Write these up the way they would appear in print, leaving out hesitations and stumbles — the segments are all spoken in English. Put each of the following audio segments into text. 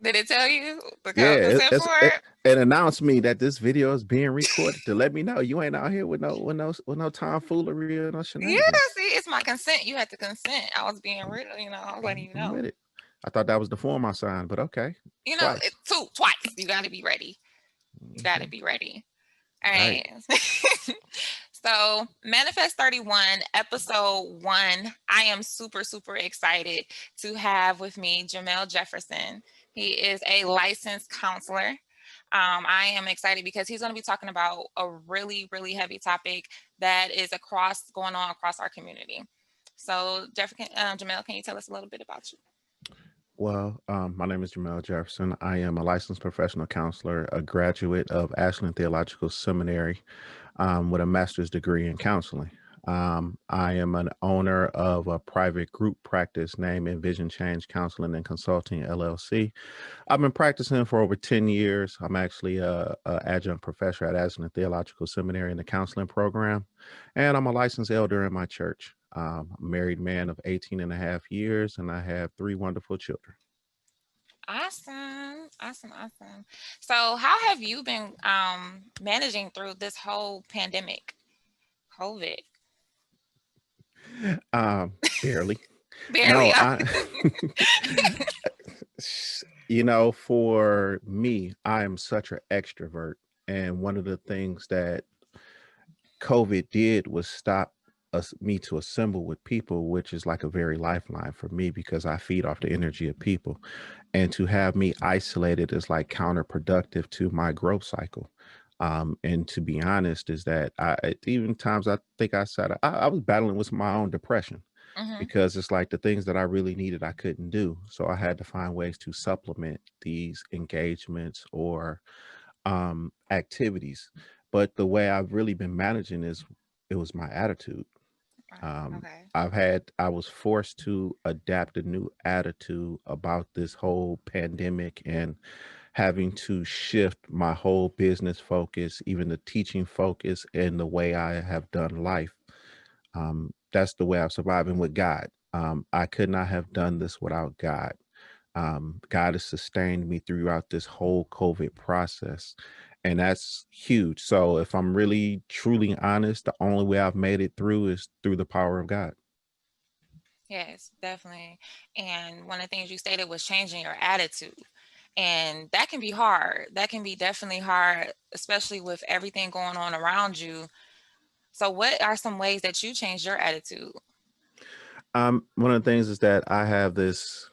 Did it tell you the Yeah, consent for it? it announced me that this video is being recorded to let me know you ain't out here with no tomfoolery or no Yeah, shenanigans. see, it's my consent. You had to consent. I was being real, I was letting you I'm know. with it. I thought that was the form I signed, but okay, twice. Twice. You got to be ready. You got to Mhm. be ready. All Right. right. So, Manifest 31, episode 1. I am super, super excited to have with me Jamell Jefferson. He is a licensed counselor. I am excited because he's going to be talking about a really, really heavy topic that is going on across our community. So, Jamell, can you tell us a little bit about you? Well, my name is Jamell Jefferson. I am a licensed professional counselor, a graduate of Ashland Theological Seminary with a master's degree in counseling. I am an owner of a private group practice named Envision Change Counseling and Consulting LLC. I've been practicing for over 10 years. I'm actually a adjunct professor at Ashland Theological Seminary in the counseling program, and I'm a licensed elder in my church. I'm a married man of 18 and a half years, and I have three wonderful children. Awesome. Awesome. Awesome. So, how have you been managing through this whole pandemic, COVID? Barely. Barely. No, I, for me, I am such an extrovert. And one of the things that COVID did was stop me to assemble with people, which is like a very lifeline for me because I feed off the energy of people. And to have me isolated is like counterproductive to my growth cycle. And to be honest, is that even times I think I was battling with my own depression Hmm. because it's like the things that I really needed I couldn't do. So I had to find ways to supplement these engagements or activities. But the way I've really been managing is it was my attitude. Um, Okay. I was forced to adapt a new attitude about this whole pandemic and having to shift my whole business focus, even the teaching focus, and the way I have done life. That's the way I'm surviving with God. I could not have done this without God. God has sustained me throughout this whole COVID process. And that's huge. So, if I'm really truly honest, the only way I've made it through is through the power of God. Yes, definitely. And one of the things you stated was changing your attitude. And that can be hard. That can be definitely hard, especially with everything going on around you. So, what are some ways that you changed your attitude? One of the things is that I have this.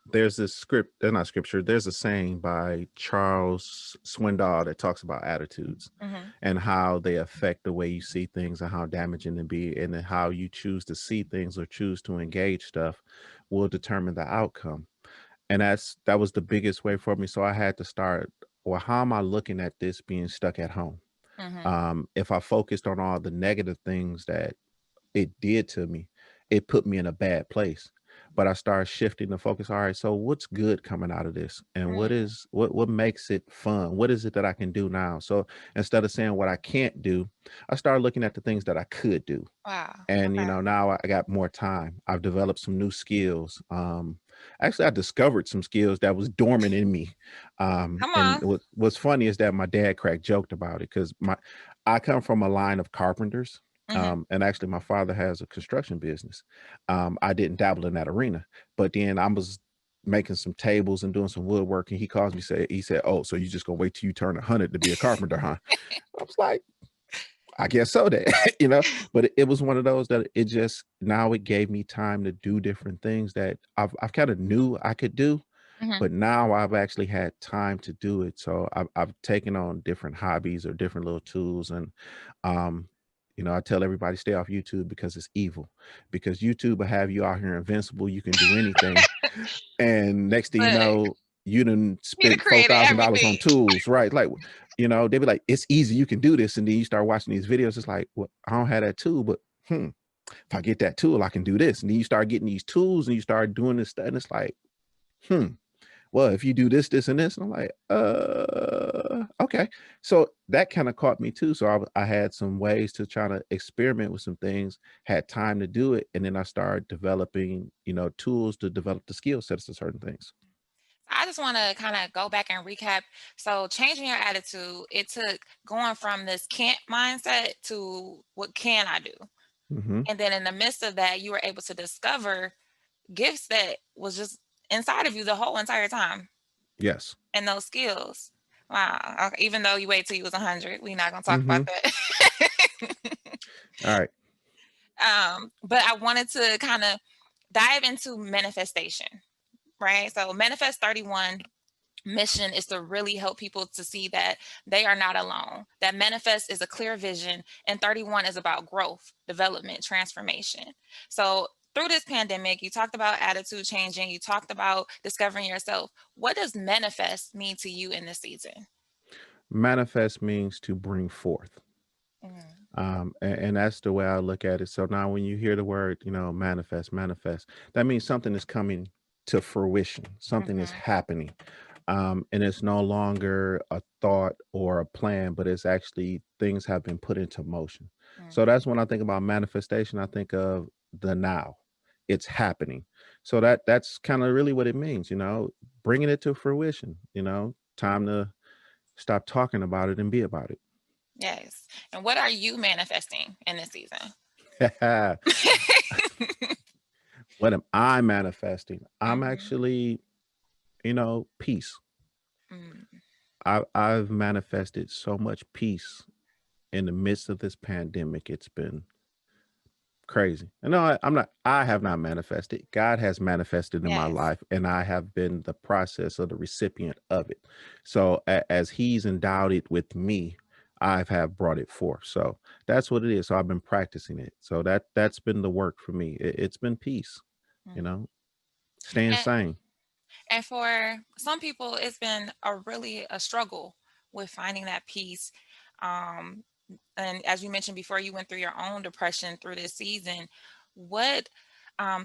There's this script, not scripture. There's a saying by Charles Swindoll that talks about attitudes Hmm. and how they affect the way you see things and how damaging they be, and then how you choose to see things or choose to engage stuff will determine the outcome. And that was the biggest way for me. So I had to start. Well, how am I looking at this being stuck at home? Hmm. If I focused on all the negative things that it did to me, it put me in a bad place. But I started shifting the focus. All right, so what's good coming out of this? And Mm. what makes it fun? What is it that I can do now? So instead of saying what I can't do, I started looking at the things that I could do. Wow. And Okay. now I got more time. I've developed some new skills. Actually, I discovered some skills that was dormant in me. Come And on. what's funny is that my dad cracked joked about it because my I come from a line of carpenters. Hmm. And actually, my father has a construction business. I didn't dabble in that arena, but then I was making some tables and doing some woodwork, and he calls me. He said, "Oh, so you just gonna wait till you turn 100 to be a carpenter, huh?" I was like, I guess so that, but it was one of those that it just now it gave me time to do different things that I've kind of knew I could do, Hmm. but now I've actually had time to do it. So I've taken on different hobbies or different little tools. And, um, I tell everybody stay off YouTube because it's evil, because YouTube will have you out here invincible. You can do anything. And next thing you But know, you done he done spent four created thousand dollars everything. on tools, right? Like, they be like, it's easy, you can do this. And then you start watching these videos, it's like, well, I don't have that tool, but if I get that tool, I can do this. And then you start getting these tools and you start doing this stuff, and it's like, hmm, well, if you do this, this, and this, and I'm like, okay. So that kind of caught me too. So I had some ways to try to experiment with some things, had time to do it. And then I started developing, tools to develop the skill sets to certain things. I just want to kind of go back and recap. So, changing your attitude, it took going from this can't mindset to what can I do? Hmm. And then in the midst of that, you were able to discover gifts that was just inside of you the whole entire time Yes. and those skills. Wow. Okay. Even though you wait till you was 100, we're not going to talk about Hmm. that. All right. But I wanted to kind of dive into manifestation, right? So, Manifest 31 mission is to really help people to see that they are not alone. That manifest is a clear vision, and 31 is about growth, development, transformation. So, through this pandemic, you talked about attitude changing, you talked about discovering yourself. What does manifest mean to you in this season? Manifest means to bring forth. Mm-hmm. And that's the way I look at it. So now when you hear the word, manifest, that means something is coming to fruition, something is Mm-hmm. happening. And it's no longer a thought or a plan, but it's actually things have been put into motion. So Mm-hmm. that's when I think about manifestation, I think of the now. It's happening. So that's kind of really what it means, bringing it to fruition, time to stop talking about it and be about Yes. And what are you manifesting in this season? it. What am I manifesting? I'm Mm-hmm. actually, peace. Mm-hmm. I've manifested so much peace in the midst of this pandemic. It's been crazy. And no, I have not manifested. God has manifested in my Yes. life, and I have been the process of the recipient of it. So as He's endowed it with me, I've have brought it forth. So that's what it is. So I've been practicing it. So that's been the work for me. It's been peace, you Mm-hmm. know, staying And sane. And for some people, it's been a struggle with finding that peace. Um, and as you mentioned before, you went through your own depression through this season. What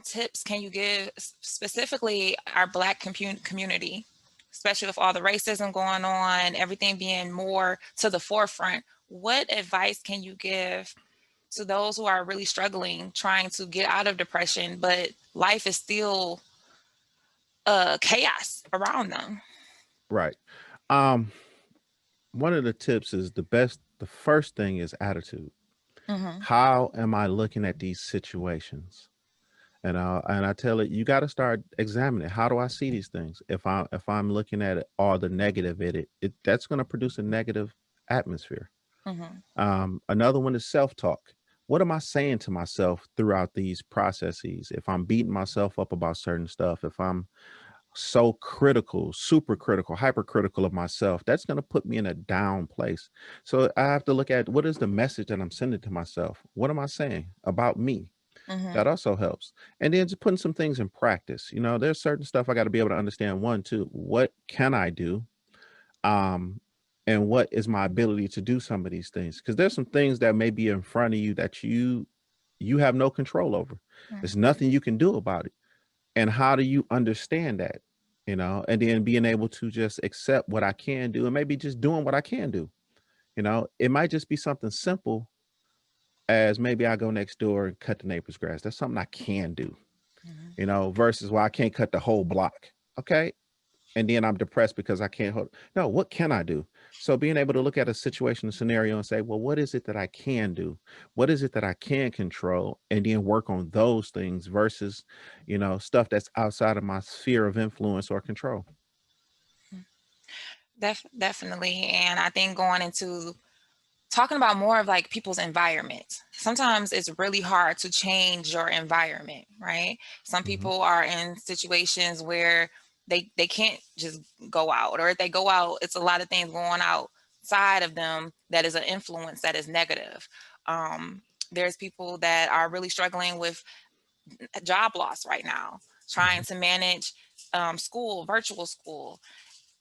tips can you give specifically our Black community, especially with all the racism going on, everything being more to the forefront? What advice can you give to those who are really struggling, trying to get out of depression, but life is still chaos around them? Right. Um, One of the tips is the first thing is attitude. Mhm, How am I looking at these situations? And I tell it, you got to start examining how do I see these things. If I'm looking at it, all the negative in it that's going to produce a negative atmosphere. mhm, Another one is self-talk. What am I saying to myself throughout these processes? If I'm beating myself up about certain stuff, if I'm so critical, super critical, hypercritical of myself, that's going to put me in a down place. So I have to look at what is the message that I'm sending to myself? What am I saying about me? mhm, That also helps. And then just putting some things in practice. There's certain stuff I got to be able to understand. One, two, what can I do? Um, and what is my ability to do some of these things? Because there's some things that may be in front of you that you have no control over. There's mhm, nothing you can do about it. And how do you understand that? And then being able to just accept what I can do and maybe just doing what I can do. It might just be something simple as maybe I go next door and cut the neighbor's grass. That's something I can do, mhm. versus why I can't cut the whole block. Okay. And then I'm depressed because I can't hold. No, what can I do? So being able to look at a situation, a scenario, and say, well, what is it that I can do? What is it that I can control? And then work on those things versus, stuff that's outside of my sphere of influence or control. Definitely. And I think going into talking about more of like people's environment. Sometimes it's really hard to change your environment, right? Some Hmm. people are in situations where they can't just go out, or if they go out, it's a lot of things going outside of them that is an influence that is negative. There's people that are really struggling with job loss right now, trying Hmm. to manage school, virtual school.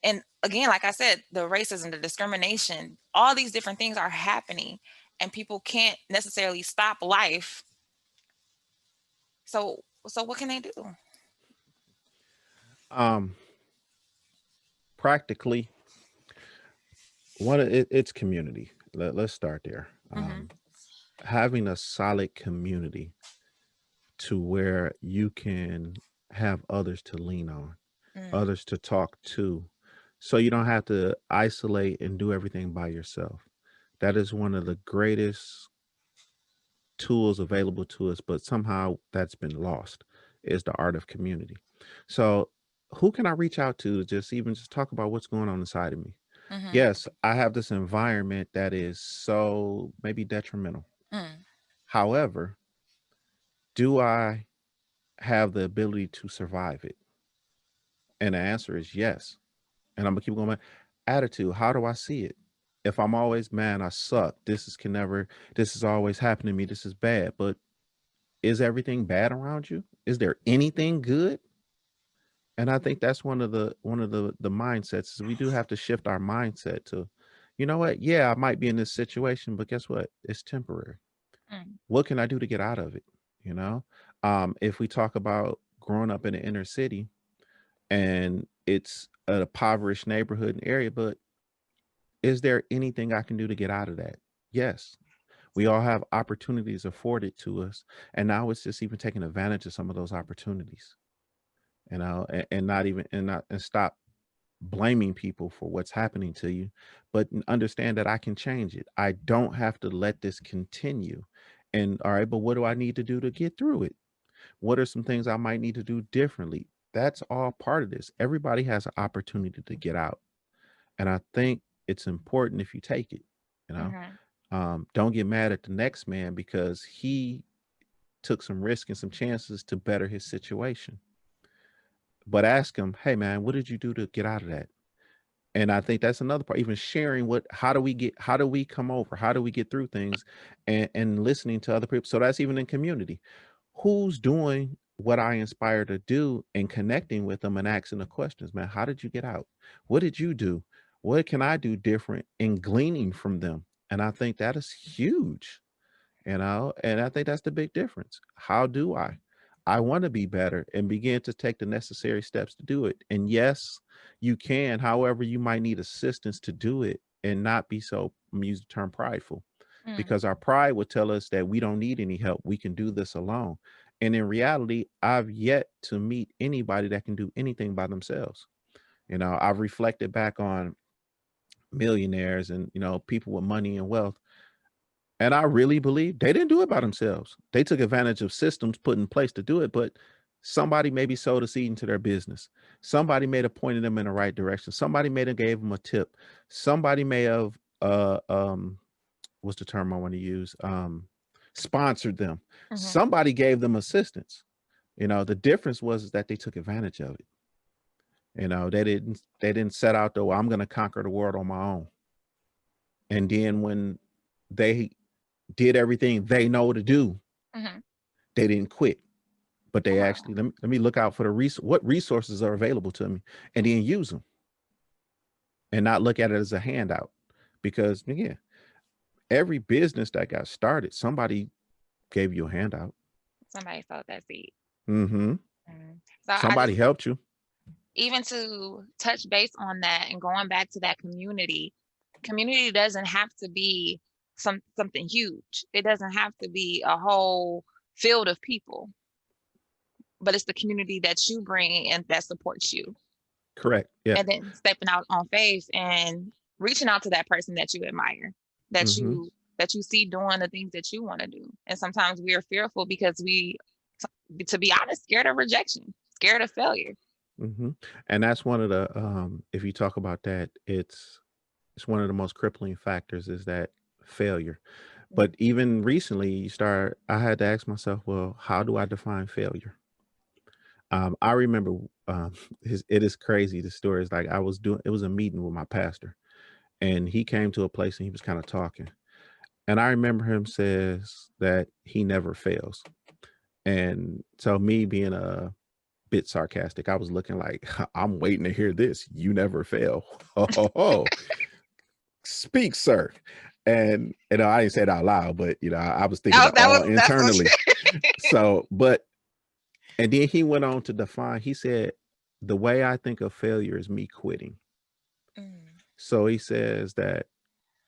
And again, like I said, the racism, the discrimination, all these different things are happening, and people can't necessarily stop life. So what can they do? Um, Practically, it's community. Let's start there. Hmm. Having a solid community to where you can have others to lean on. Mm, others to talk to, so you don't have to isolate and do everything by yourself. That is one of the greatest tools available to us, but somehow that's been lost, is the art of community. So who can I reach out to just even just talk about what's going on inside of me? mhm, Yes, I have this environment that is so maybe detrimental. mm, However, do I have the ability to survive it? And the answer is yes. And I'm gonna keep going. Attitude, how do I see it? If I'm always, man, I suck. This is always happening to me. This is bad. But is everything bad around you? Is there anything good? And I think that's one of the mindsets is we do have to shift our mindset to, you know what? Yeah, I might be in this situation, but guess what? It's temporary. mm, What can I do to get out of it? You know, if we talk about growing up in the inner city and it's a impoverished neighborhood and area, but is there anything I can do to get out of that? Yes. We all have opportunities afforded to us. And now it's just even taking advantage of some of those opportunities, and not even and not and stop blaming people for what's happening to you, but understand that I can change it. I don't have to let this continue. And all right, but what do I need to do to get through it? What are some things I might need to do differently? That's all part of this. Everybody has an opportunity to get out. And I think it's important if you take it, you know. mhm, Don't get mad at the next man because he took some risk and some chances to better his situation. But ask him, hey man, what did you do to get out of that? And I think that's another part. Even sharing how do we come over? How do we get through things and listening to other people. So that's even in community. Who's doing what I inspire to do and connecting with them and asking the questions, man, how did you get out? What did you do? What can I do different and gleaning from them? And I think that is huge, and I think that's the big difference. How do I want to be better and begin to take the necessary steps to do it. And yes, you can. However, you might need assistance to do it and not be so, I'm use the term prideful, mm, because our pride would tell us that we don't need any help. We can do this alone. And in reality, I've yet to meet anybody that can do anything by themselves. I've reflected back on millionaires and, people with money and wealth, and I really believe they didn't do it by themselves. They took advantage of systems put in place to do it, but somebody maybe sowed a seed into their business. Somebody may have pointed them in the right direction. Somebody may have gave them a tip. Somebody may have what's the term I want to use? Sponsored them. mhm, Somebody gave them assistance. The difference was that they took advantage of it. They didn't set out though, I'm gonna conquer the world on my own. And then when they did everything they know to do, mhm. they didn't quit, but they Wow. actually let me look out for what resources are available to me, and then use them, and not look at it as a handout. Because again, every business that got started, somebody gave you a handout. Somebody sowed that seed. Mm-hmm. Mm. So I Somebody just helped you. even to touch base on that and going back to that community, community doesn't have to be something huge. It doesn't have to be a whole field of people, but it's the community that you bring and that supports you. Correct. Yeah. And then stepping out on faith and reaching out to that person that you admire, that Mm-hmm. you see doing the things that you want to do. And sometimes we are fearful because to be honest, scared of rejection, scared of failure. Mm-hmm. And that's one of the if you talk about that, it's one of the most crippling factors is that failure. But even recently, I had to ask myself, well, how do I define failure? I remember, it is crazy. The story is like it was a meeting with my pastor, and he came to a place and he was kind of talking. And I remember him says that he never fails. And so me being a bit sarcastic, I was looking like, I'm waiting to hear this. You never fail. Oh, speak, sir. And I didn't say it out loud, but I was thinking it That all was that's what internally. So, and then he went on to define, he said, the way I think of failure is me quitting. Mm, So he says that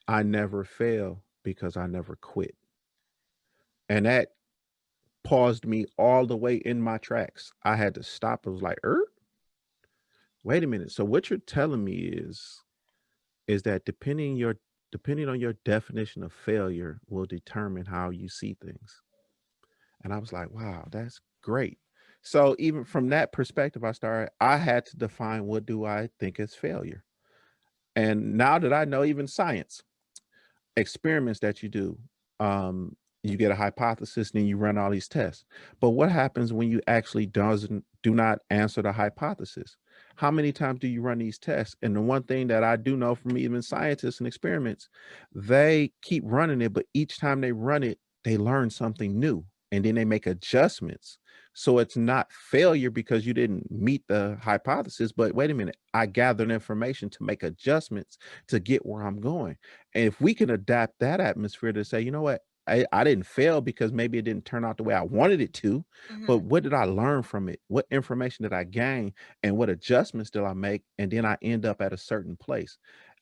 I never fail because I never quit. And that paused me all the way in my tracks. I had to stop. It was like, Wait a minute. So what you're telling me is that depending on your definition of failure will determine how you see things. And I was like, wow, that's great. So even from that perspective, I had to define what do I think is failure. And now that I know even science, experiments that you do. You get a hypothesis, then you run all these tests. But what happens when you actually do not answer the hypothesis? How many times do you run these tests? And the one thing that I do know from even scientists and experiments, they keep running it, but each time they run it, they learn something new and then they make adjustments. So it's not failure because you didn't meet the hypothesis, but wait a minute, I gathered information to make adjustments to get where I'm going. And if we can adapt that atmosphere to say, you know what, I didn't fail because maybe it didn't turn out the way I wanted it to, but Hmm. what did I learn from it? What information did I gain? And what adjustments did I make? And then I end up at a certain place.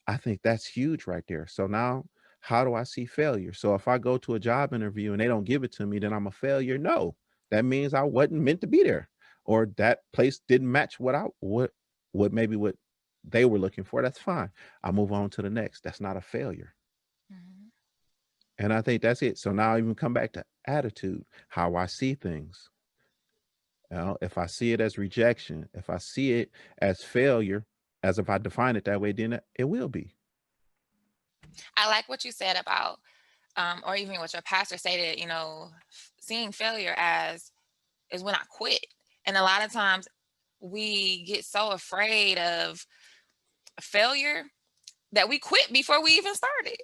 I think that's huge right there. So now, how do I see failure? So if I go to a job interview and they don't give it to me, then I'm a failure. No, that means I wasn't meant to be there, or that place didn't match what they were looking for. That's fine. I move on to the next. That's not a failure. Hmm. And I think that's it. So now I even come back to attitude, how I see things. If I see it as rejection, if I see it as failure, as if I define it that way, then it will be. I like what you said about, or even what your pastor stated, seeing failure as is when I quit. And a lot of times we get so afraid of failure that we quit before we even started.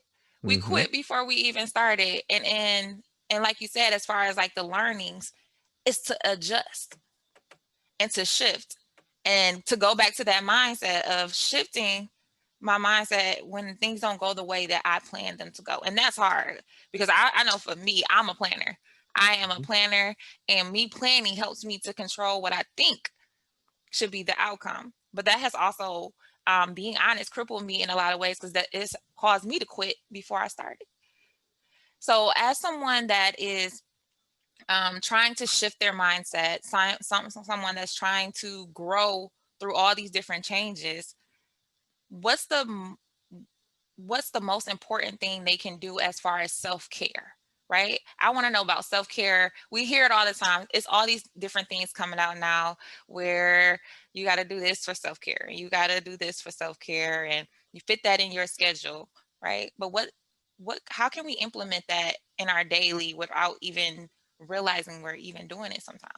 We Hmm. quit before we even started. And like you said, as far as like the learnings, it's to adjust and to shift and to go back to that mindset of shifting my mindset when things don't go the way that I planned them to go. And that's hard because I know for me, I'm a planner. I am a Hmm. planner, and me planning helps me to control what I think should be the outcome. But that has also, being honest, crippled me in a lot of ways because that is caused me to quit before I started. So, as someone that is trying to shift their mindset, someone that's trying to grow through all these different changes, what's the what's the most important thing they can do as far as self-care, right? I want to know about self-care. We hear it all the time. It's all these different things coming out now where you got to do this for self-care and you got to do this for self-care and you fit that in your schedule, right? But what how can we implement that in our daily without even realizing we're even doing it sometimes?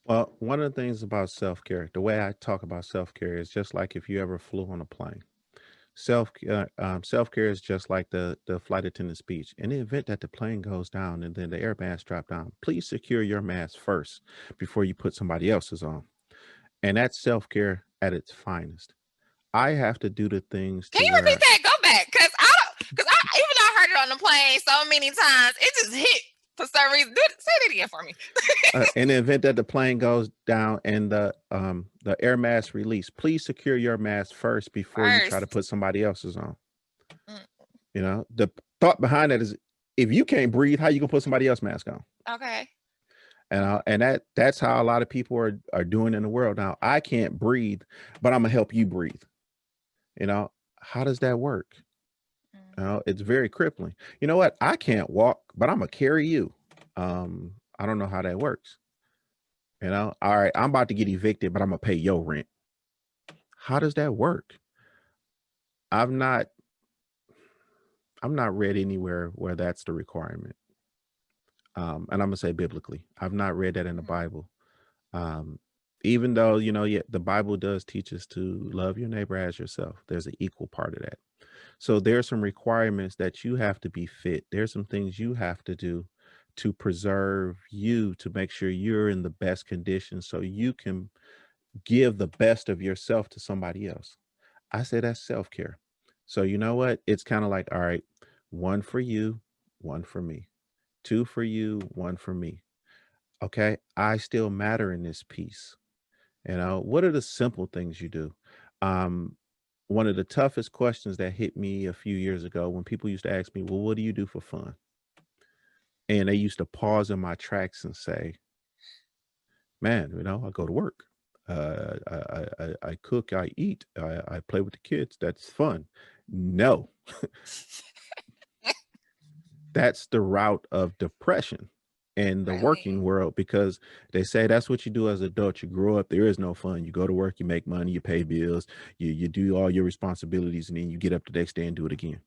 Well, one of the things about self care, the way I talk about self care is just like if you ever flew on a plane. Self care is just like the flight attendant speech. In the event that the plane goes down and then the air mask drop down, please secure your mask first before you put somebody else's on. And that's self care at its finest. I have to do the things Can to you repeat where that? Go back, because I even though I heard it on the plane so many times, it just hit for some reason. Say it again for me. in the event that the plane goes down and the air mask release, please secure your mask first before you try to First. put somebody else's on. Mm, The thought behind that is if you can't breathe, how you gonna put somebody else's mask on? okay. And that's how a lot of people are doing in the world now. I can't breathe, but I'm gonna help you breathe. You know, how does that work? Mm, It's very crippling. You know what? I can't walk, but I'm gonna carry you. I don't know how that works. All right, I'm about to get evicted, but I'm gonna pay your rent. How does that work? I've not I'm not read anywhere where that's the requirement. And I'm gonna say biblically. I've not read that in the mhm, Bible. Um, Even though, yeah, the Bible does teach us to love your neighbor as yourself. There's an equal part of that. So there's some requirements that you have to be fit. There's some things you have to do to preserve you to make sure you're in the best condition so you can give the best of yourself to somebody else. I say that's self-care. So you know what? It's kind of like, all right, one for you, one for me. Two for you, one for me. Okay, I still matter in this piece. What are the simple things you do? Um, One of the toughest questions that hit me a few years ago when people used to ask me, well, what do you do for fun? And they used to pause in my tracks and say, man, I go to work. I cook, I eat, I play with the kids. That's fun. No, that's the route of depression in the working Really? world because they say that's what you do as an adult. You grow up, there is no fun. You go to work, you make money, you pay bills, you do all your responsibilities, and then you get up the next day and do it again.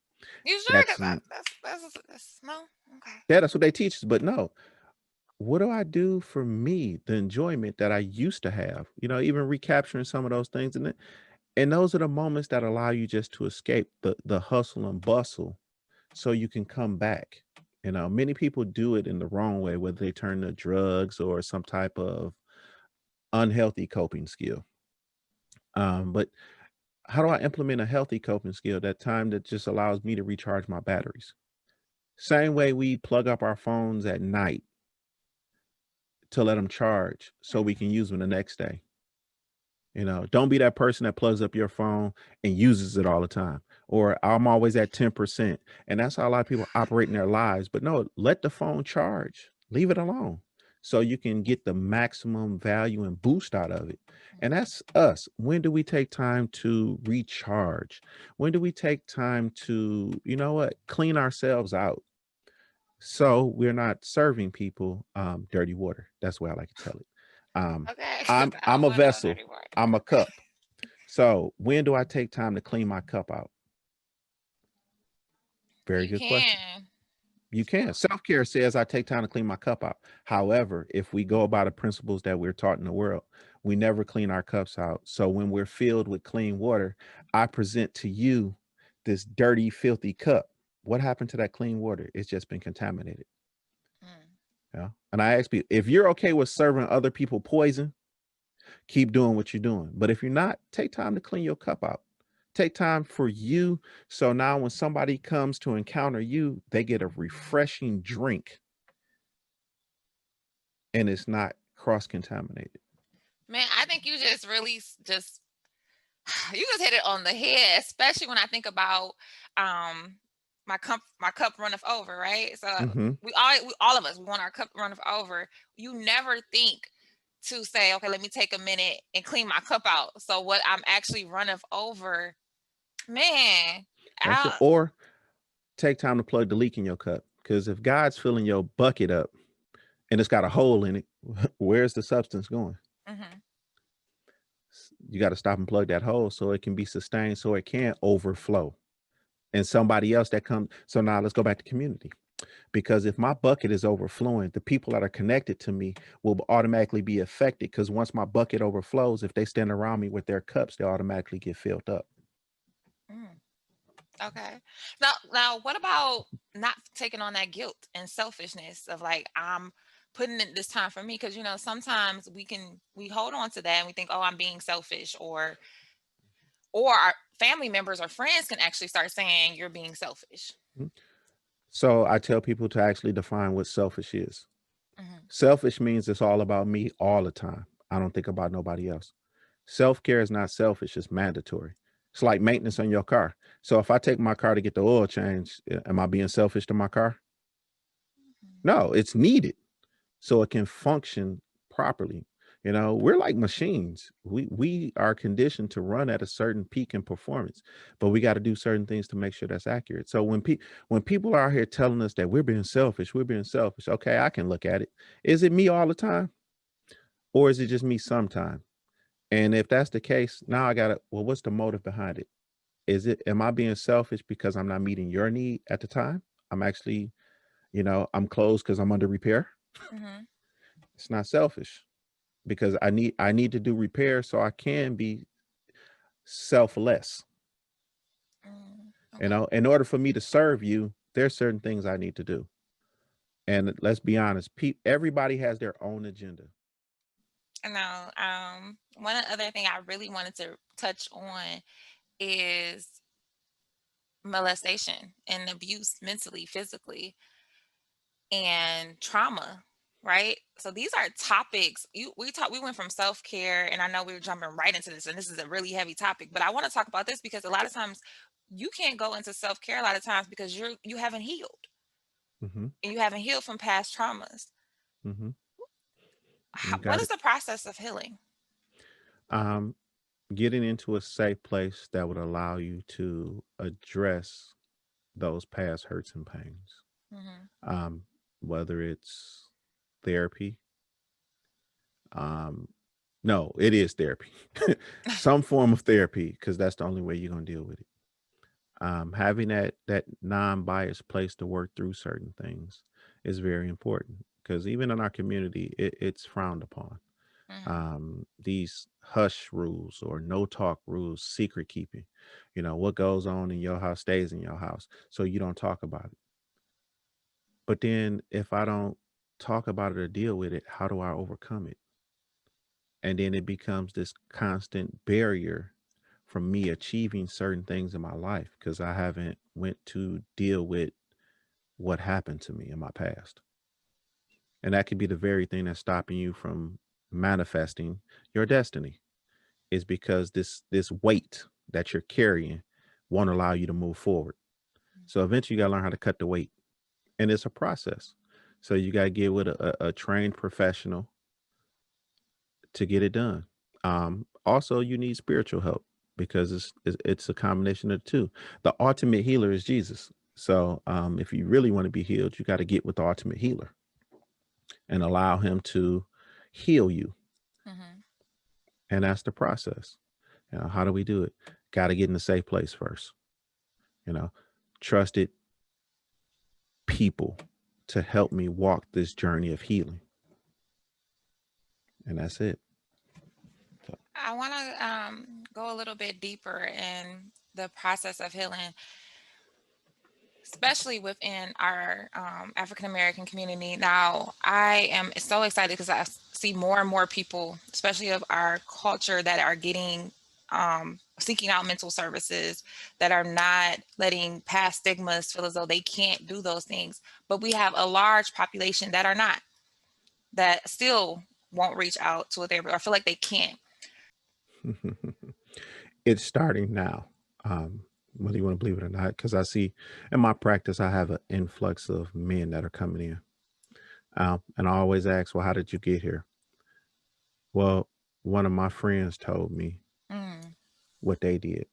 You sure? That's Because that's no. Okay. yeah, that's what they teach us. But no, what do I do for me? The enjoyment that I used to have, even recapturing some of those things, and those are the moments that allow you just to escape the hustle and bustle so you can come back. Many people do it in the wrong way, whether they turn to drugs or some type of unhealthy coping skill. But how do I implement a healthy coping skill? That time that just allows me to recharge my batteries. Same way we plug up our phones at night to let them charge so we can Mhm. use them the next day. Don't be that person that plugs up your phone and uses it all the time. Or I'm always at 10%. And that's how a lot of people operate in their lives. But no, let the phone charge. Leave it alone. So you can get the maximum value and boost out of it. And that's us. When do we take time to recharge? When do we take time to, clean ourselves out? So we're not serving people dirty water. That's the way I like to tell it. Um, Okay. Because I'm I I'm don't a want no vessel. dirty water. I'm a cup. So when do I take time to clean my cup out? Very You good question. can. You can. Self-care says I take time to clean my cup out. However, if we go by the principles that we're taught in the world, we never clean our cups out. So when we're filled with clean water, I present to you this dirty, filthy cup. What happened to that clean water? It's just been contaminated. Mm. Yeah. And I ask people, if you're okay with serving other people poison, keep doing what you're doing. But if you're not, take time to clean your cup out. Take time for you. So now when somebody comes to encounter you, they get a refreshing drink and it's not cross contaminated. Man, I think you just really just you just hit it on the head, especially when I think about um my cup runneth over, right? So Hmm. we all of us we want our cup runneth over. You never think to say, okay, let me take a minute and clean my cup out. So what I'm actually runneth over, man, That's it. I Or take time to plug the leak in your cup. Because if God's filling your bucket up and it's got a hole in it, where's the substance going? mhm. You got to stop and plug that hole so it can be sustained, so it can overflow. And somebody else that comes. So now let's go back to community. Because if my bucket is overflowing, the people that are connected to me will automatically be affected. Because once my bucket overflows, if they stand around me with their cups, they automatically get filled up. Mm. Okay. Now, what about not taking on that guilt and selfishness of like I'm putting in this time for me? Because sometimes we hold on to that and we think, oh, I'm being selfish, or our family members or friends can actually start saying you're being selfish. Mhm. So I tell people to actually define what selfish is. Hmm. Selfish means it's all about me all the time. I don't think about nobody else. Self care is not selfish, it's mandatory. It's like maintenance on your car. So if I take my car to get the oil change, am I being selfish to my car? No, it's needed so it can function properly. We're like machines. We are conditioned to run at a certain peak in performance, but we got to do certain things to make sure that's accurate. So when people are out here telling us that we're being selfish. Okay, I can look at it. Is it me all the time, or is it just me sometime? And if that's the case, now I gotta. Well, what's the motive behind it? Am I being selfish because I'm not meeting your need at the time? I'm actually, I'm closed because I'm under repair. Hmm. It's not selfish because I need to do repair so I can be selfless. Okay. In order for me to serve you, there's certain things I need to do. And let's be honest, everybody has their own agenda. Now, one other thing I really wanted to touch on is molestation and abuse mentally, physically, and trauma, right? So these are topics we went from self-care, and I know we were jumping right into this, and this is a really heavy topic, but I want to talk about this because a lot of times you can't go into self-care a lot of times because you haven't healed, Hmm. and you haven't healed from past traumas. Hmm. You What got is it. the process of healing? Um, Getting into a safe place that would allow you to address those past hurts and pains. Mhm. Um, Whether it's therapy, um, no, it is therapy, some form of therapy, because that's the only way you're gonna deal with it. Having that non-biased place to work through certain things is very important because even in our community, it's frowned upon. Mhm. These hush rules or no talk rules, secret keeping. What goes on in your house stays in your house, so you don't talk about it. But then if I don't talk about it or deal with it, how do I overcome it? And then it becomes this constant barrier from me achieving certain things in my life because I haven't went to deal with what happened to me in my past. And that could be the very thing that's stopping you from manifesting your destiny, is because this weight that you're carrying won't allow you to move forward. So eventually you gotta learn how to cut the weight. And it's a process. So you gotta get with a trained professional to get it done. Also, you need spiritual help because it's a combination of the two. The ultimate healer is Jesus. So if you really want to be healed, you got to get with the ultimate healer and allow him to heal you. Mhm. And that's the process. How do we do it? Got to get in a safe place first. You know, trusted people to help me walk this journey of healing. And that's it. So, I want to go a little bit deeper in the process of healing, especially within our African American community. Now, I am so excited because I see more and more people, especially of our culture, that are getting seeking out mental services, that are not letting past stigmas feel as though they can't do those things. But we have a large population that are not, that still won't reach out to a therapist or feel like they can't. it's starting now, um, whether you want to believe it or not, because I see in my practice, I have an influx of men that are coming in. And I always ask, well, how did you get here? Well, one of my friends told me Mm, what they did.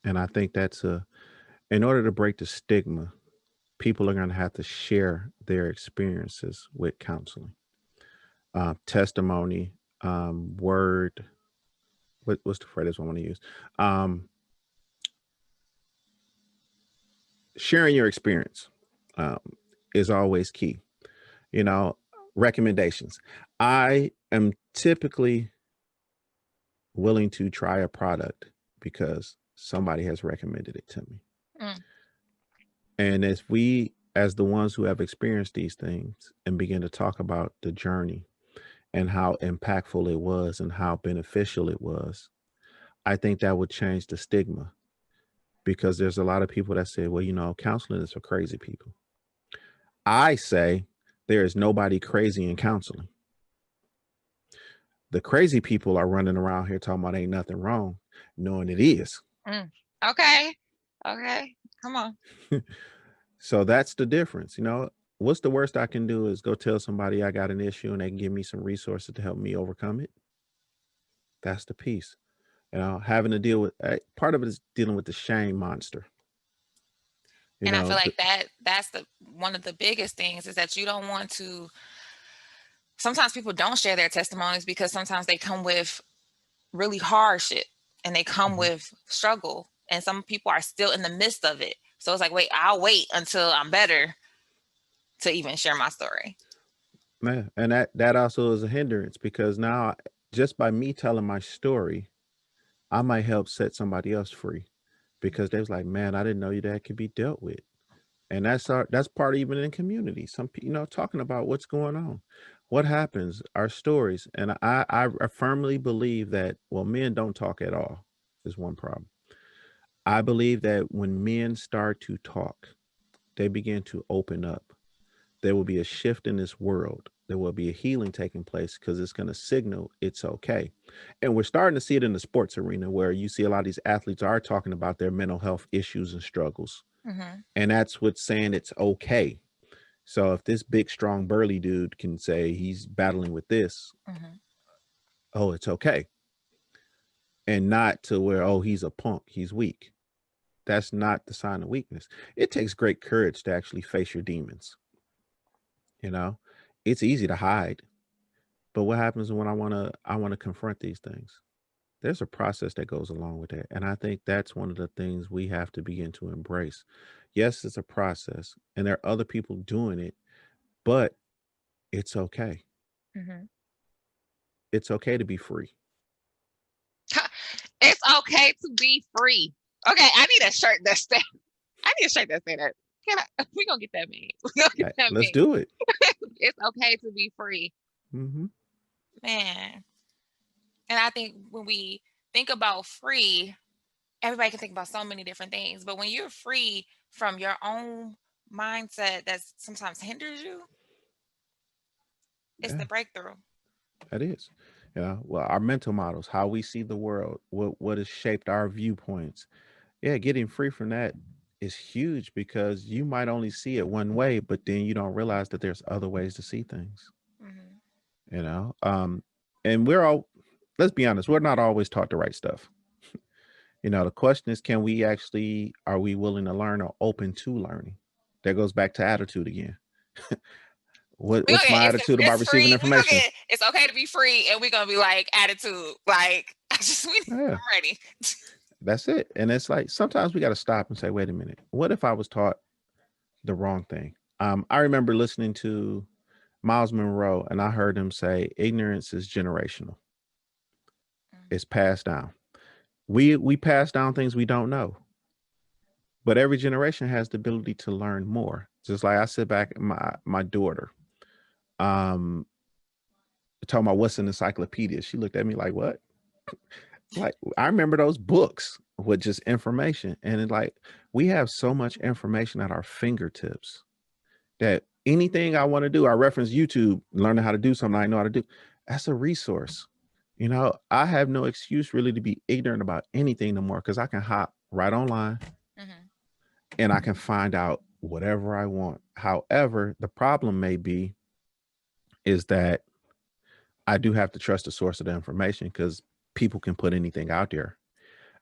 And I think in order to break the stigma, people are going to have to share their experiences with counseling, testimony, word. What's the phrase I want to use? Um, Sharing your experience um, is always key. You know, recommendations. I am typically willing to try a product because somebody has recommended it to me. mm. And as we, as the ones who have experienced these things and begin to talk about the journey and how impactful it was and how beneficial it was, I think that would change the stigma because there's a lot of people that say, well, counseling is for crazy people. I say there is nobody crazy in counseling. The crazy people are running around here talking about ain't nothing wrong, knowing it is. Mm. Okay. Okay. Come on. So that's the difference. What's the worst I can do is go tell somebody I got an issue and they can give me some resources to help me overcome it. That's the piece. Having to deal with part of it is dealing with the shame monster. You And I feel know, the, like that's the one of the biggest things is that you don't want to, sometimes people don't share their testimonies because sometimes they come with really hardship and they come Mhm. with struggle, and some people are still in the midst of it. So it's like, wait, I'll wait until I'm better to even share my story. Yeah, and that also is a hindrance because now just by me telling my story, I might help set somebody else free because they was like, man, I didn't know that could be dealt with. And that's part of even in community. Some talking about what's going on, what happens, our stories. And I firmly believe that men don't talk at all is one problem. I believe that when men start to talk, they begin to open up. There will be a shift in this world. There will be a healing taking place because it's going to signal it's okay. And we're starting to see it in the sports arena where you see a lot of these athletes are talking about their mental health issues and struggles. Hmm. And that's what's saying it's okay. So if this big, strong, burly dude can say he's battling with this, Hmm. oh, it's okay. and not to where, oh, he's a punk, he's weak. That's not the sign of weakness. It takes great courage to actually face your demons. You know, it's easy to hide, but what happens when I want to confront these things? There's a process that goes along with that, and I think that's one of the things we have to begin to embrace. Yes, it's a process, and there are other people doing it, but it's okay. Hmm. It's okay to be free. It's okay to be free. Okay, I need a shirt that say. I need a shirt that say that. Can I? We gonna get that made. We gonna get that Let's made. do it. It's okay to be free, Hmm. man. And I think when we think about free, everybody can think about so many different things. But when you're free from your own mindset that sometimes hinders you, it's Yeah, the breakthrough. that is. Well, our mental models, how we see the world, what has shaped our viewpoints. Yeah, getting free from that is huge because you might only see it one way, but then you don't realize that there's other ways to see things. Hmm. You know, and we're all. Let's be honest, we're not always taught the right stuff. The question is, can we actually, are we willing to learn or open to learning? That goes back to attitude again. We gonna What's get my attitude about it's receiving free. We gonna information? get it's okay to be free, and we're gonna be like attitude. Like Yeah, I'm ready. that's it. And it's like sometimes we got to stop and say, wait a minute, what if I was taught the wrong thing? I remember listening to Miles Monroe, and I heard him say, ignorance is generational. It's passed down. We pass down things we don't know, but every generation has the ability to learn more. Just like I sit back, my daughter, um, talking about what's an encyclopedia. She looked at me like, what? Like, I remember those books with just information. And it's like, we have so much information at our fingertips that anything I want to do, I reference YouTube, learning how to do something I know how to do. That's a resource. I have no excuse really to be ignorant about anything no more because I can hop right online Hmm. and I can find out whatever I want. However, the problem may be is that I do have to trust the source of the information because people can put anything out there.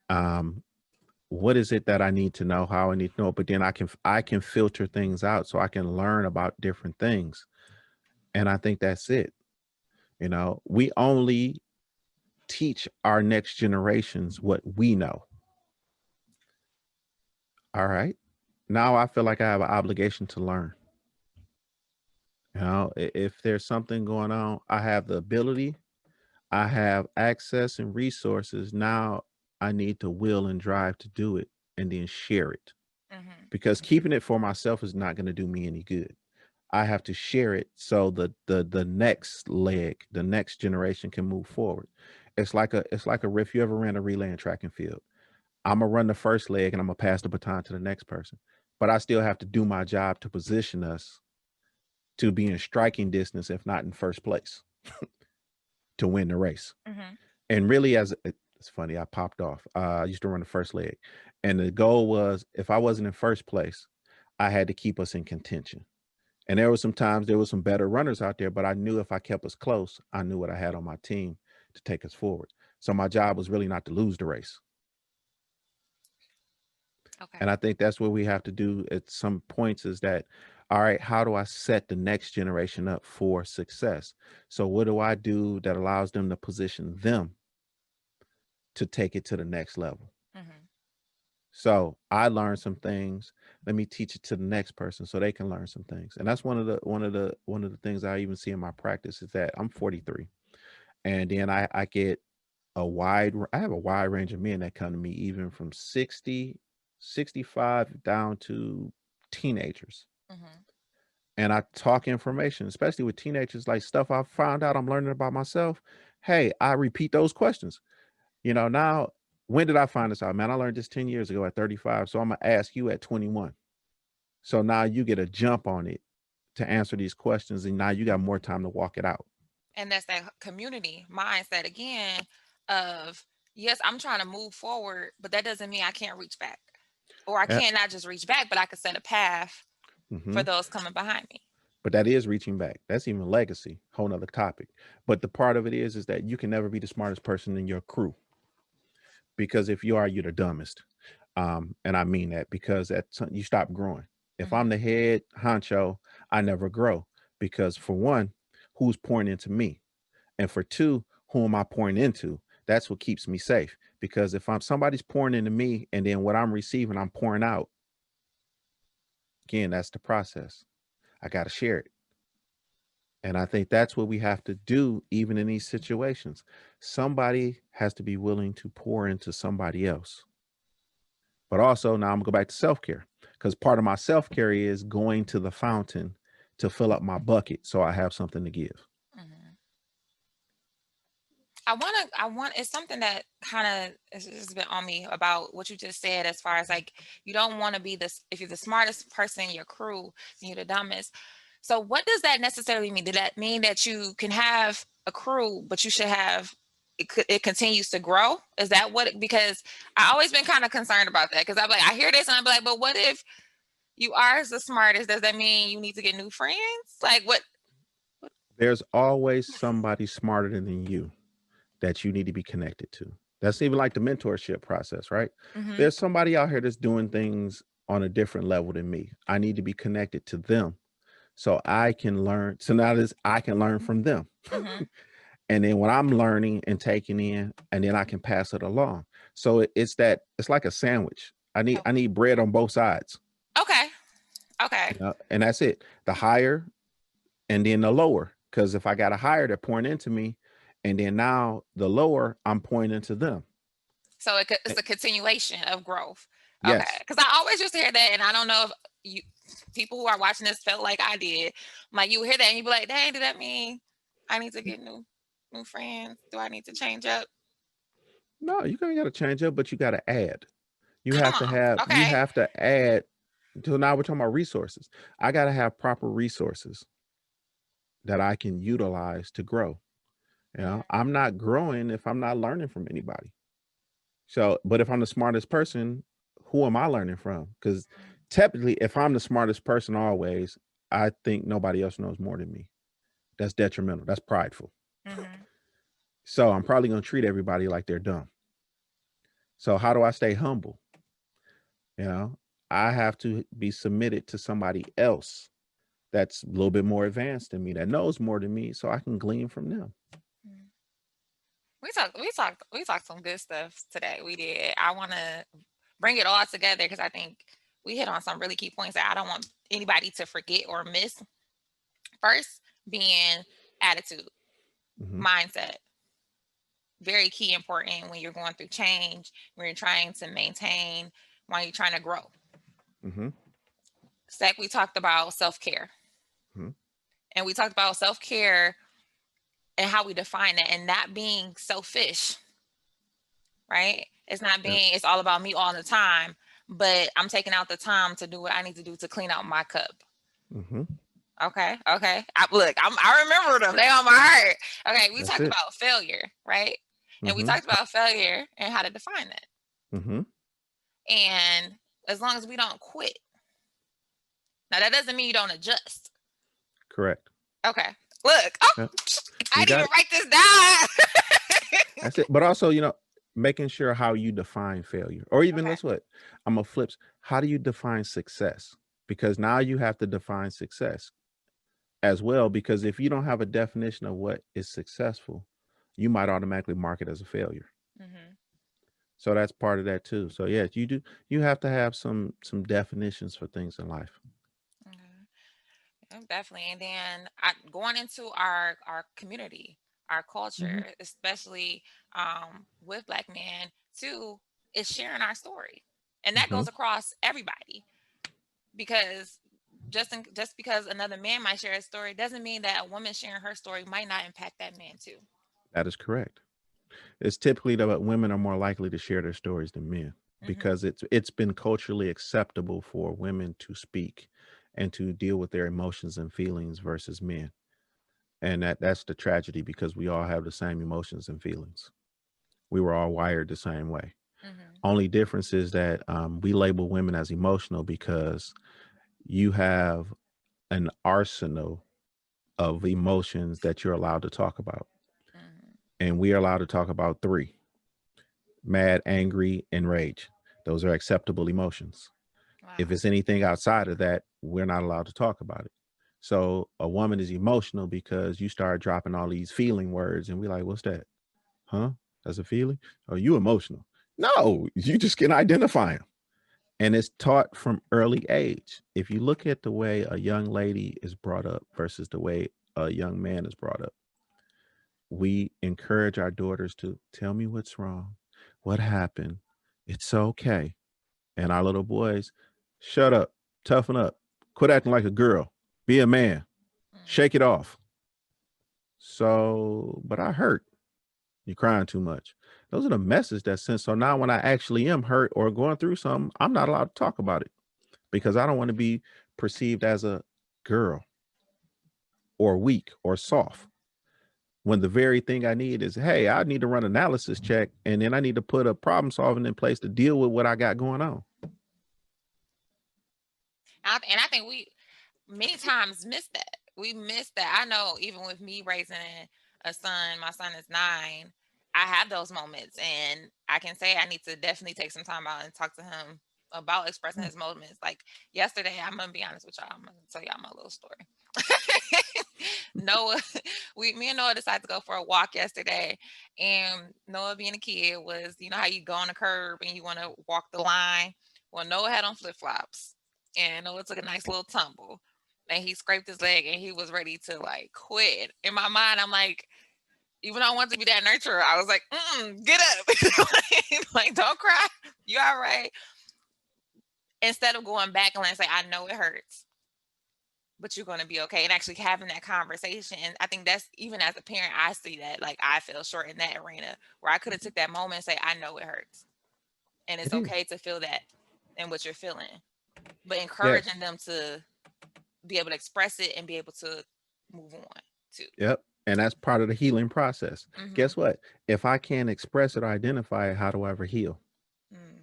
Um, what is it that I need to know? How I need to know? But then I can filter things out so I can learn about different things. And I think that's it. We only teach our next generations what we know. All right. Now I feel like I have an obligation to learn. If there's something going on, I have the ability, I have access and resources. Now I need to will and drive to do it and then share it Hmm. because keeping it for myself is not going to do me any good. I have to share it so the next leg, the next generation can move forward. It's like a if you ever ran a relay in track and field. I'm gonna run the first leg and I'm gonna pass the baton to the next person. But I still have to do my job to position us to be in striking distance, if not in first place, to win the race. Hmm. And really, it's funny, I popped off. I used to run the first leg, and the goal was if I wasn't in first place, I had to keep us in contention. And there were some times there were some better runners out there, but I knew if I kept us close, I knew what I had on my team to take us forward. So my job was really not to lose the race. And Okay. I think that's what we have to do at some points is that, all right, how do I set the next generation up for success? So what do I do that allows them to position them to take it to the next level? Hmm. So I learned some things. Let me teach it to the next person so they can learn some things. And that's one of the things I even see in my practice is that I'm 43. And then I get I have a wide range of men that come to me, even from 60, 65 down to teenagers. Hmm. And I talk information, especially with teenagers, like stuff I found out I'm learning about myself. Hey, I repeat those questions. Now, when did I find this out? Man, I learned this 10 years ago at 35. So I'm going to ask you at 21. So now you get a jump on it to answer these questions. And now you got more time to walk it out. And that's that community mindset again of yes, I'm trying to move forward, but that doesn't mean I can't reach back. Or I Yeah. can't not just reach back, but I could set a path Hmm. for those coming behind me. But that is reaching back. That's even legacy, whole nother topic. But the part of it is that you can never be the smartest person in your crew. because if you are, you're the dumbest. And I mean that because you stop growing. If I'm Mhm. the head honcho, I never grow because for one, who's pouring into me? And for two, who am I pouring into? That's what keeps me safe. Because if I'm somebody's pouring into me and then what I'm receiving, I'm pouring out, again, that's the process. I got to share it. And I think that's what we have to do, even in these situations. Somebody has to be willing to pour into somebody else. But also, now I'm gonna go back to self care because part of my self care is going to the fountain to fill up my bucket so I have something to give. Mhm. I want it's something that kind of has been on me about what you just said, as far as like, you don't want to be this, if you're the smartest person in your crew, then you're the dumbest. So what does that necessarily mean? Did that mean that you can have a crew, but you should have it continues to grow? Is that what because I always been kind of concerned about that, because I'm like, I hear this and I'm like, but what if you are the smartest? Does that mean you need to get new friends? Like what There's always somebody smarter than you that you need to be connected to. That's even like the mentorship process, right? Mhm. There's somebody out here that's doing things on a different level than me. I need to be connected to them so I can learn. So now this I can learn from them. Mhm. And then when I'm learning and taking in, and then I can pass it along. So it's that it's like a sandwich. I need bread on both sides, Okay. Okay. and that's it. The higher and then the lower. Because if I got a higher, they're pouring into me, and then now the lower, I'm pouring into them. So Eh, it's a continuation of growth. Okay, Yes. because I always used to hear that, and I don't know if you people who are watching this felt like I did. Like, you would hear that and you'd be like, "Dang, did that mean I need to get new friends? Do I need to change up?" No, you got to change up, but you got to add. Come on. You Okay. have to add. Until now, we're talking about resources. I got to have proper resources that I can utilize to grow. I'm not growing if I'm not learning from anybody. So, but if I'm the smartest person, who am I learning from? Because technically, if I'm the smartest person always, I think nobody else knows more than me. That's detrimental. That's prideful. Mm-hmm. So I'm probably going to treat everybody like they're dumb. So how do I stay humble? You know, I have to be submitted to somebody else that's a little bit more advanced than me, that knows more than me, so I can glean from them. We talked some good stuff today. We did. I want to bring it all together because I think we hit on some really key points that I don't want anybody to forget or miss. First, being attitude, Hmm. mindset, very key important when you're going through change, when you're trying to maintain, when you're trying to grow. Hmm. Sec, we talked about self-care, Hmm. and we talked about self-care and how we define it, and not being selfish, right? It's not Yeah. being, it's all about me all the time, but I'm taking out the time to do what I need to do to clean out my cup. Hmm. Okay, okay. I remember them. They on my heart. Okay, we That's talked it. about failure, right? And we Hmm. talked about failure and how to define it. Hmm. And as long as we don't quit. Now that doesn't mean you don't adjust. Correct. Okay. Look, oh, Yeah. I You didn't got even it. write this down. That's it. But also, making sure how you define failure, or even Okay. let's what I'm a flips. How do you define success? Because now you have to define success as well. Because if you don't have a definition of what is successful, you might automatically mark it as a failure. Mm-hmm. So that's part of that too. So yes, you do. You have to have some definitions for things in life. Okay. Yeah, definitely. And then going into our community, our Hmm. culture, especially with Black men, too, is sharing our story, and that Hmm. goes across everybody. Because just because another man might share a story doesn't mean that a woman sharing her story might not impact that man too. That is correct. It's typically that women are more likely to share their stories than men Mm-hmm. because it's been culturally acceptable for women to speak and to deal with their emotions and feelings versus men. And that's the tragedy because we all have the same emotions and feelings. We were all wired the same way. Mm-hmm. Only difference is that we label women as emotional because you have an arsenal of emotions that you're allowed to talk about. Mm-hmm. And we are allowed to talk about three: mad, angry, and rage. Those are acceptable emotions. If Wow. it's anything outside of that, we're not allowed to talk about it. So a woman is emotional because you start dropping all these feeling words, and we like, what's that? Huh? That's a feeling? Are you emotional? No, you just can identify them. And it's taught from early age. If you look at the way a young lady is brought up versus the way a young man is brought up, we encourage our daughters to tell me what's wrong, what happened. It's okay. And our little boys, shut up, toughen up, quit acting like a girl, be a man, Mm. shake it off. So, but I hurt. You're crying too much. Those are the messages that sent. So now when I actually am hurt or going through something, I'm not allowed to talk about it because I don't want to be perceived as a girl or weak or soft. Mhm. When the very thing I need is, hey, I need to run analysis check and then I need to put a problem solving in place to deal with what I got going on. And I think we many times miss that. We miss that. I know even with me raising a son, my son is 9. I have those moments, and I can say I need to definitely take some time out and talk to him about expressing Yeah. his moments. Like yesterday, I'm gonna be honest with y'all. I'm gonna tell y'all my little story. Noah, me and Noah decided to go for a walk yesterday, and Noah, being a kid, was how you go on a curb and you want to walk the line. Well, Noah had on flip flops, and Noah took a nice little tumble, and he scraped his leg, and he was ready to like quit. In my mind, I'm like, even though I want to be that nurturer, I was like, get up, like don't cry, you all right. Instead of going back and say, I know it hurts, but you're going to be okay, and actually having that conversation. And I think that's, even as a parent, I see that, like, I fell short in that arena where I could have took that moment and say, I know it hurts, and it's It is. okay to feel that and what you're feeling, but Yeah. encouraging them to be able to express it and be able to move on too. Yep. And that's part of the healing process. Mm-hmm. Guess what? If I can't express it or identify it, how do I ever heal? Mm.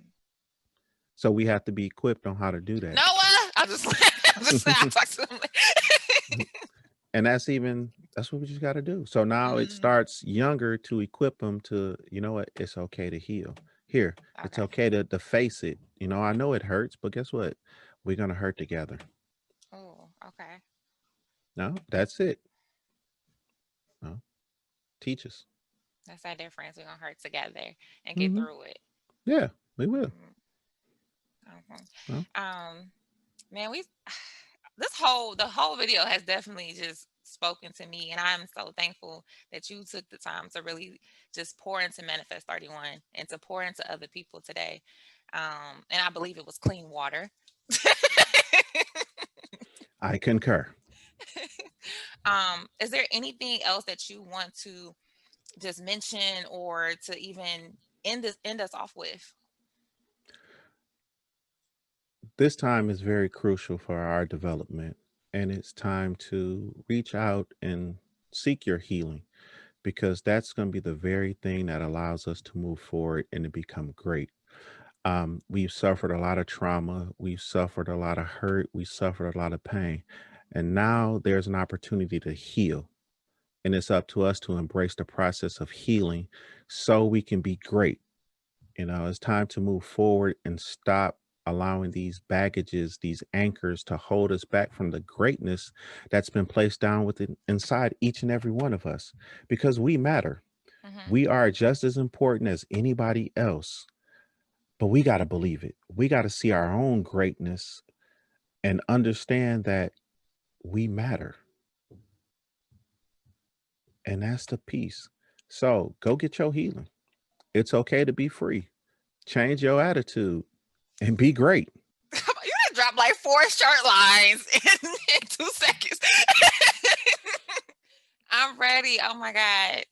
So we have to be equipped on how to do that. Noah, I just I just I talk to them. And that's what we just got to do. So now it Mm. starts younger to equip them to, you know what, it's okay to heal. Here, it's Okay. okay to face it. I know it hurts, but guess what? We're gonna hurt together. Oh, okay. No, that's it. No, teach us. That's our difference. We're gonna hurt together and get Hmm. through it. Yeah, we will. Mm. Okay. No, Man, we the whole video has definitely just spoken to me, and I'm so thankful that you took the time to really just pour into Manifest 31 and to pour into other people today. And I believe it was clean water. I concur. Is there anything else that you want to just mention, or to even end us off with? This time is very crucial for our development, and it's time to reach out and seek your healing because that's going to be the very thing that allows us to move forward and to become great. We've suffered a lot of trauma, we've suffered a lot of hurt, we suffered a lot of pain, and now there's an opportunity to heal. And it's up to us to embrace the process of healing so we can be great. It's time to move forward and stop allowing these baggages, these anchors to hold us back from the greatness that's been placed down within inside each and every one of us because we matter. Hmm. We are just as important as anybody else, but we got to believe it. We got to see our own greatness and understand that we matter. And that's the piece. So go get your healing. It's okay to be free. Change your attitude and be great. You done dropped like 4 short lines in 2 seconds. I'm ready. Oh my God.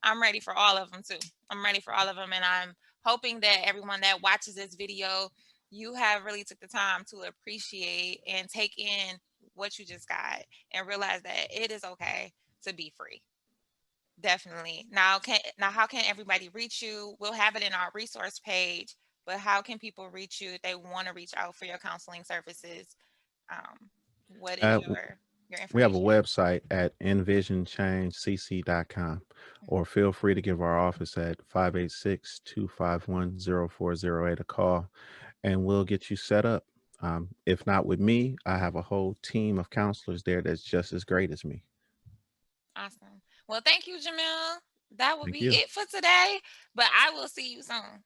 I'm ready for all of them too. I'm ready for all of them. And I'm hoping that everyone that watches this video, you have really took the time to appreciate and take in what you just got and realize that it is okay to be free. Definitely. Now how can everybody reach you? We'll have it in our resource page, but how can people reach you if they want to reach out for your counseling services? Um, what is Uh, your your We have a information? website at envisionchangecc.com, or feel free to give our office at 586-251-0408 a call, and we'll get you set up. If not with me, I have a whole team of counselors there that's just as great as me. Awesome. Well, thank you, Jamel. That will Thank be you. it for today, but I will see you soon.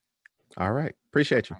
All right. Appreciate you.